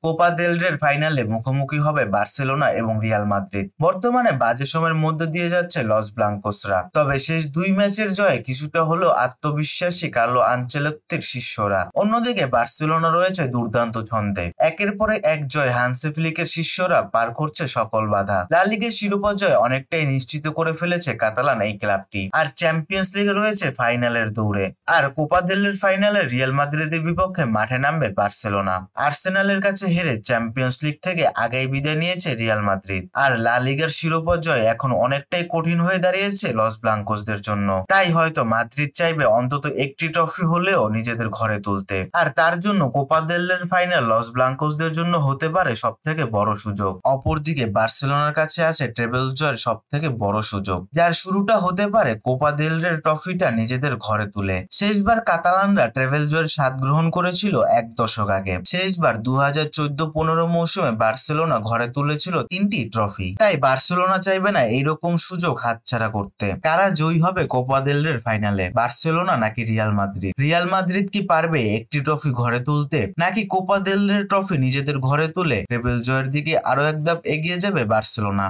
Copa del রের ফাইনালে মুখোমুখি হবে বার্সেলোনা এবং রিয়াল মাদ্রিদ। বর্তমানে বাজে সময়ের মধ্যে দিয়ে যাচ্ছে লস ব্লাঙ্কোসরা। তবে শেষ দুই ম্যাচের জয়ে কিছুটা হলেও আত্মবিশ্বাসী কার্লো আনচেলত্তির শিষ্যরা। অন্যদিকে বার্সেলোনা রয়েছে দুর্দান্ত ছন্দে। একের পরে এক জয় হান্সি ফ্লিকের শিষ্যরা পার করছে সকল বাধা। লা লিগের শিরোপা জয় অনেকটাই নিশ্চিত করে ফেলেছে কাতালান এই ক্লাবটি। আর চ্যাম্পিয়ন্স লিগে রয়েছে ফাইনালের দৌড়ে। আর কোপা দেল রের ফাইনালে রিয়াল মাদ্রিদের বিপক্ষে মাঠে নামবে বার্সেলোনা। আর্সেনালের কাছে হেরে চ্যাম্পিয়ন্স লিগ থেকে আগেই বিদায় নিয়েছে রিয়াল মাদ্রিদ। আর লা লিগার শিরোপা জয় এখন অনেকটাই কঠিন হয়ে দাঁড়িয়েছে লস ব্লাঙ্কোসদের জন্য। তাই হয়তো মাদ্রিদ চাইবে অন্তত একটি ট্রফি হলেও নিজেদের ঘরে তুলতে। আর তার জন্য কোপা দেল রের ফাইনাল লস ব্লাঙ্কোসদের জন্য হতে পারে সব থেকে বড় সুযোগ। অপরদিকে বার্সেলোনার কাছে আছে ট্রেবল জয়ের সব থেকে বড় সুযোগ, যার শুরুটা হতে পারে কোপা দেল রের ট্রফিটা নিজেদের ঘরে তুলে। শেষবার কাতালানরা ট্রেবল জয়ের স্বাদ গ্রহণ করেছিল এক দশক আগে। শেষবার 2014-15 মৌসুমে বার্সেলোনা ঘরে তুলেছিল 3টি ট্রফি। তাই বার্সেলোনা চাইবে না এইরকম সুযোগ হাতছাড়া করতে। কারা জয়ী হবে কোপা দেল রের ফাইনালে, বার্সেলোনা নাকি রিয়াল মাদ্রিদ? রিয়াল মাদ্রিদ কি পারবে একটি ট্রফি ঘরে তুলতে, নাকি কোপা দেল রের ট্রফি নিজেদের ঘরে তুলে ট্রেবল জয়ের দিকে আরো এক ধাপ এগিয়ে যাবে বার্সেলোনা?